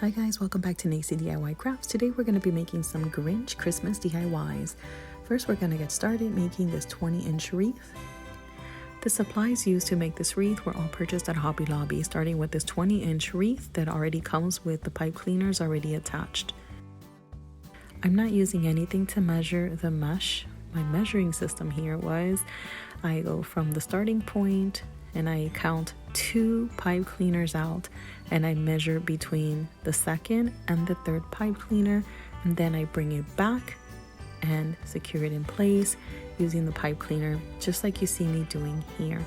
Hi guys, welcome back to Nacy DIY Crafts. Today we're going to be making some Grinch Christmas DIYs. First we're going to get started making this 20-inch wreath. The supplies used to make this wreath were all purchased at Hobby Lobby, starting with this 20-inch wreath that already comes with the pipe cleaners already attached. I'm not using anything to measure the mesh. My measuring system here was I go from the starting point and I count 2 pipe cleaners out and I measure between the second and the third pipe cleaner, and then I bring it back and secure it in place using the pipe cleaner, just like you see me doing here.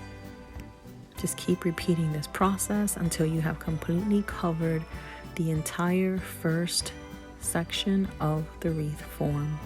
Just keep repeating this process until you have completely covered the entire first section of the wreath form.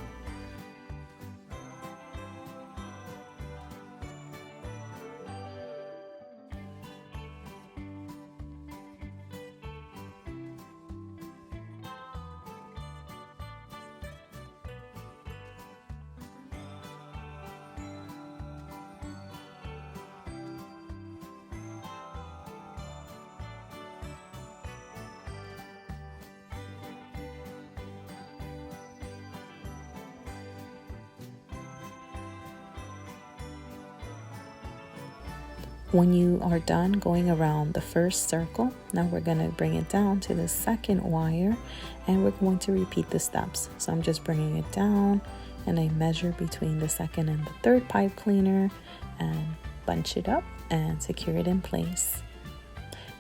When you are done going around the first circle, now we're going to bring it down to the second wire and we're going to repeat the steps. So I'm just bringing it down and I measure between the second and the third pipe cleaner and bunch it up and secure it in place.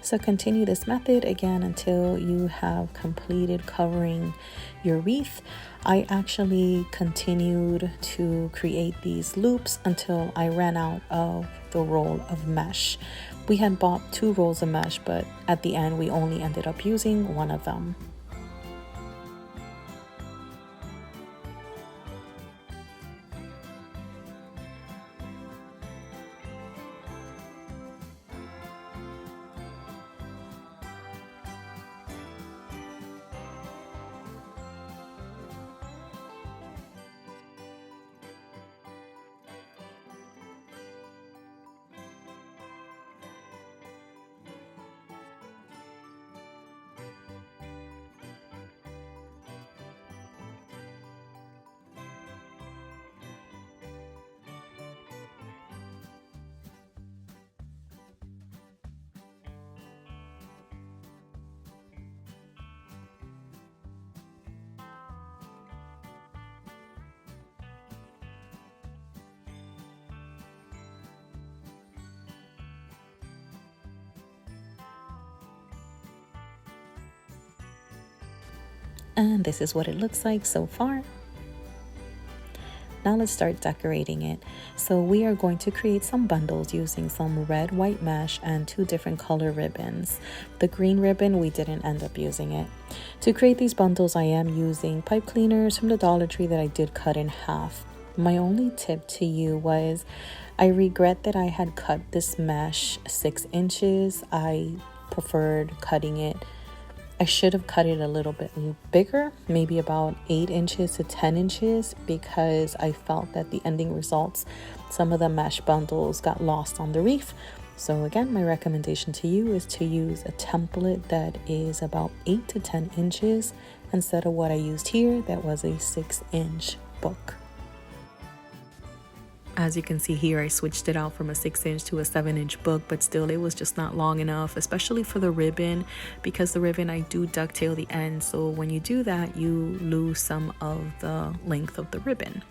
So continue this method again until you have completed covering your wreath. I actually continued to create these loops until I ran out of the roll of mesh. We had bought 2 rolls of mesh, but at the end we only ended up using one of them. And this is what it looks like so far. Now let's start decorating it. So we are going to create some bundles using some red, white mesh and 2 different color ribbons. The green ribbon, we didn't end up using it. To create these bundles, I am using pipe cleaners from the Dollar Tree that I did cut in half. My only tip to you was I regret that I had cut this mesh 6 inches. I preferred cutting it. I should have cut it a little bit bigger, maybe about 8 inches to 10 inches, because I felt that the ending results, some of the mesh bundles got lost on the wreath. So again, my recommendation to you is to use a template that is about 8 to 10 inches instead of what I used here, that was a 6-inch book. As you can see here, I switched it out from a 6-inch to a 7-inch book, but still it was just not long enough, especially for the ribbon, because the ribbon I do ducktail the end. So when you do that, you lose some of the length of the ribbon.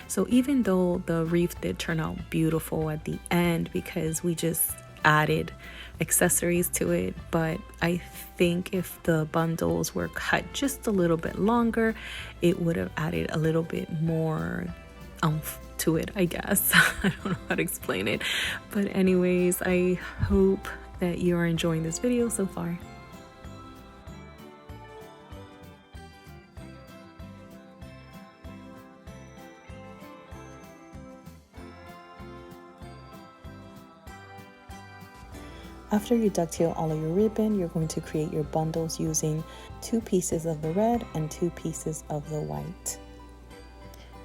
So even though the wreath did turn out beautiful at the end because we just added accessories to it, but I think if the bundles were cut just a little bit longer, it would have added a little bit more oomph to it, I guess. I don't know how to explain it, but anyways, I hope that you are enjoying this video so far. After you ducktail all of your ribbon, you're going to create your bundles using 2 pieces of the red and 2 pieces of the white.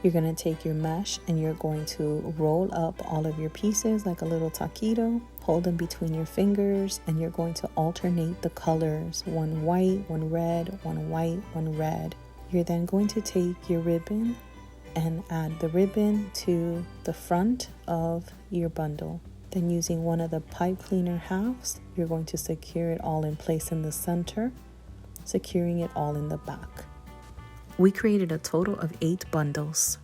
You're going to take your mesh and you're going to roll up all of your pieces like a little taquito. Hold them between your fingers and you're going to alternate the colors. One white, one red, one white, one red. You're then going to take your ribbon and add the ribbon to the front of your bundle. Then using one of the pipe cleaner halves, you're going to secure it all in place in the center, securing it all in the back. We created a total of 8 bundles.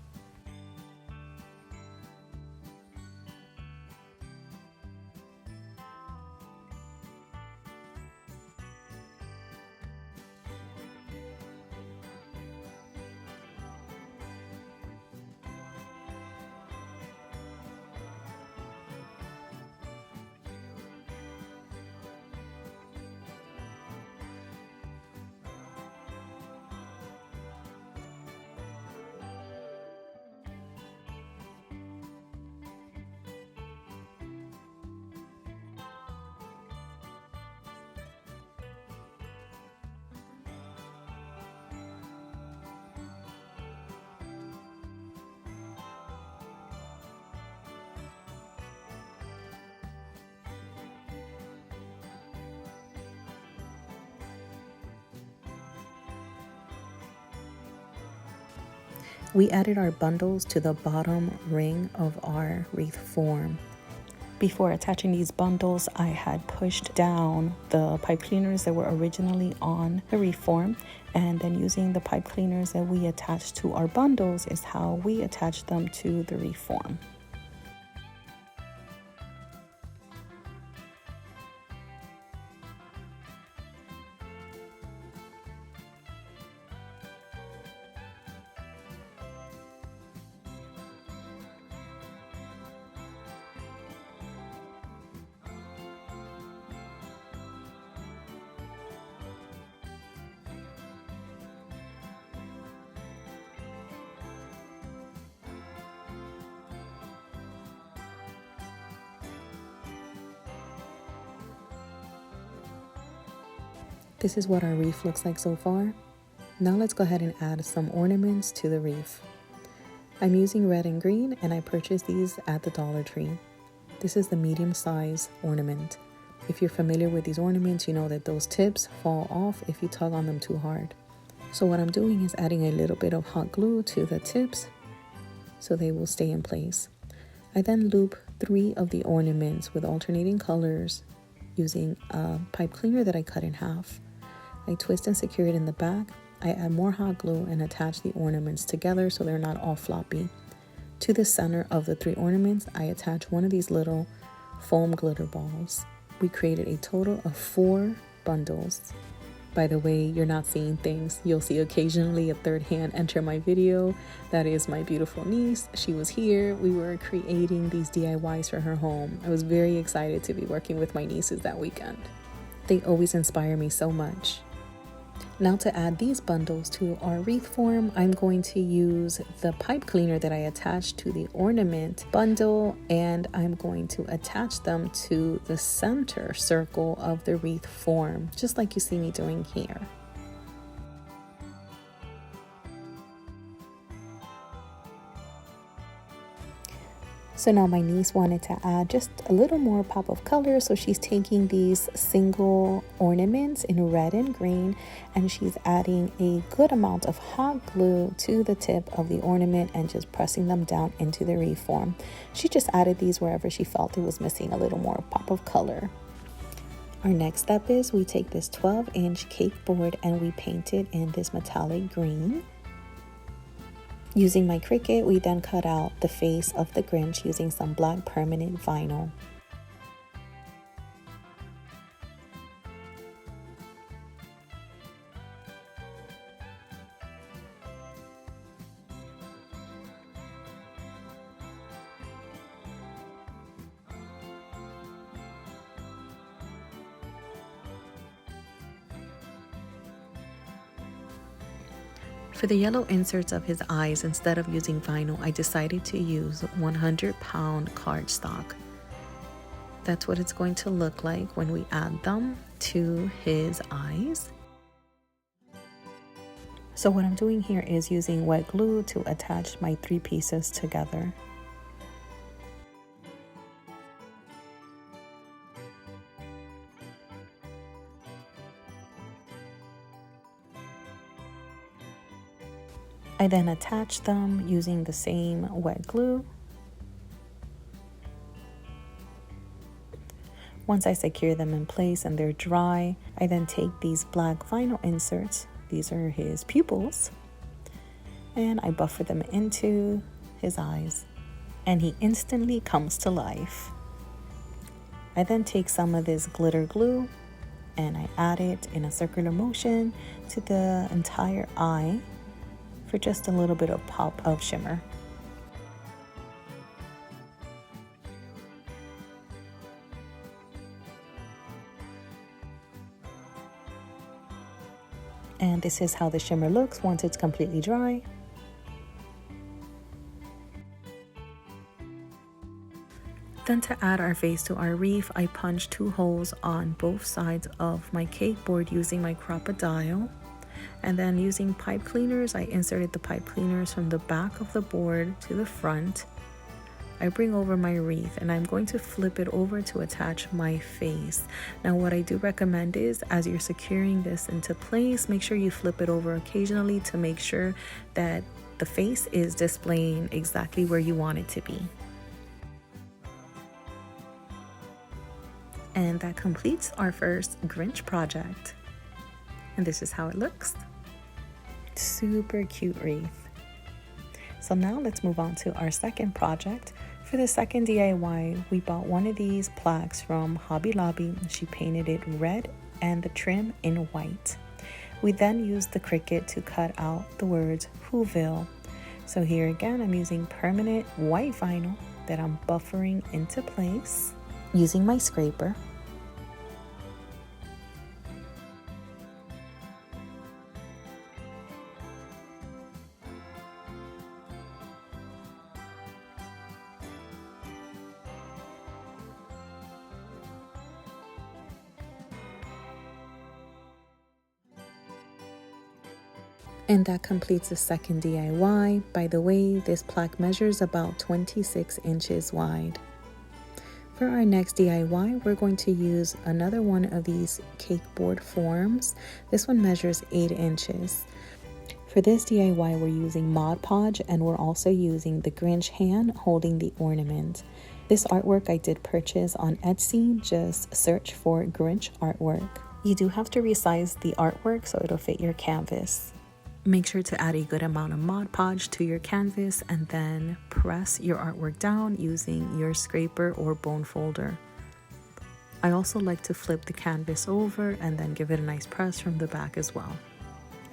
We added our bundles to the bottom ring of our wreath form. Before attaching these bundles, I had pushed down the pipe cleaners that were originally on the wreath form, and then using the pipe cleaners that we attached to our bundles is how we attach them to the wreath form. This is what our wreath looks like so far. Now let's go ahead and add some ornaments to the wreath. I'm using red and green and I purchased these at the Dollar Tree. This is the medium size ornament. If you're familiar with these ornaments, you know that those tips fall off if you tug on them too hard. So what I'm doing is adding a little bit of hot glue to the tips so they will stay in place. I then loop 3 of the ornaments with alternating colors using a pipe cleaner that I cut in half. I twist and secure it in the back. I add more hot glue and attach the ornaments together so they're not all floppy. To the center of the 3 ornaments, I attach one of these little foam glitter balls. We created a total of 4 bundles. By the way, you're not seeing things. You'll see occasionally a third hand enter my video. That is my beautiful niece. She was here. We were creating these DIYs for her home. I was very excited to be working with my nieces that weekend. They always inspire me so much. Now to add these bundles to our wreath form, I'm going to use the pipe cleaner that I attached to the ornament bundle, and I'm going to attach them to the center circle of the wreath form, just like you see me doing here. So now my niece wanted to add just a little more pop of color, so she's taking these single ornaments in red and green and she's adding a good amount of hot glue to the tip of the ornament and just pressing them down into the wreath form. She just added these wherever she felt it was missing a little more pop of color. Our next step is we take this 12-inch cake board and we paint it in this metallic green. Using my Cricut, we then cut out the face of the Grinch using some black permanent vinyl. For the yellow inserts of his eyes, instead of using vinyl, I decided to use 100-pound cardstock. That's what it's going to look like when we add them to his eyes. So what I'm doing here is using wet glue to attach my 3 pieces together. I then attach them using the same wet glue. Once I secure them in place and they're dry, I then take these black vinyl inserts, these are his pupils, and I buffer them into his eyes, and he instantly comes to life. I then take some of this glitter glue and I add it in a circular motion to the entire eye for just a little bit of pop of shimmer. And this is how the shimmer looks once it's completely dry. Then to add our face to our wreath, I punched 2 holes on both sides of my cake board using my crocodile. And then using pipe cleaners, I inserted the pipe cleaners from the back of the board to the front. I bring over my wreath and I'm going to flip it over to attach my face. Now what I do recommend is, as you're securing this into place, make sure you flip it over occasionally to make sure that the face is displaying exactly where you want it to be. And that completes our first Grinch project. And this is how it looks. Super cute wreath. So now let's move on to our second project. For the second DIY, we bought one of these plaques from Hobby Lobby. She painted it red and the trim in white. We then used the Cricut to cut out the words Whoville. So here again, I'm using permanent white vinyl that I'm buffering into place using my scraper. And that completes the second DIY. By the way, this plaque measures about 26 inches wide. For our next DIY, we're going to use another one of these cake board forms. This one measures 8 inches. For this DIY, we're using Mod Podge and we're also using the Grinch hand holding the ornament. This artwork I did purchase on Etsy. Just search for Grinch artwork. You do have to resize the artwork so it'll fit your canvas. Make sure to add a good amount of Mod Podge to your canvas and then press your artwork down using your scraper or bone folder. I also like to flip the canvas over and then give it a nice press from the back as well.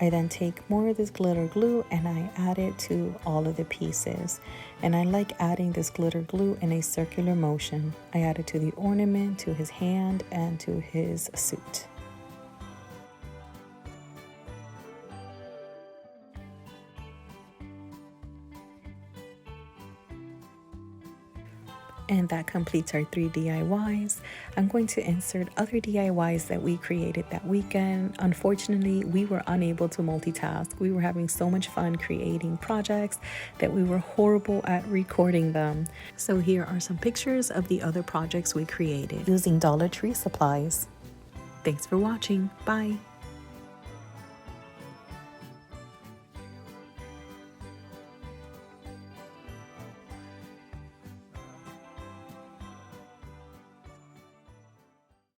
I then take more of this glitter glue and I add it to all of the pieces. And I like adding this glitter glue in a circular motion. I add it to the ornament, to his hand, and to his suit. And that completes our 3 DIYs. I'm going to insert other DIYs that we created that weekend. Unfortunately, we were unable to multitask. We were having so much fun creating projects that we were horrible at recording them. So here are some pictures of the other projects we created using Dollar Tree supplies. Thanks for watching. Bye.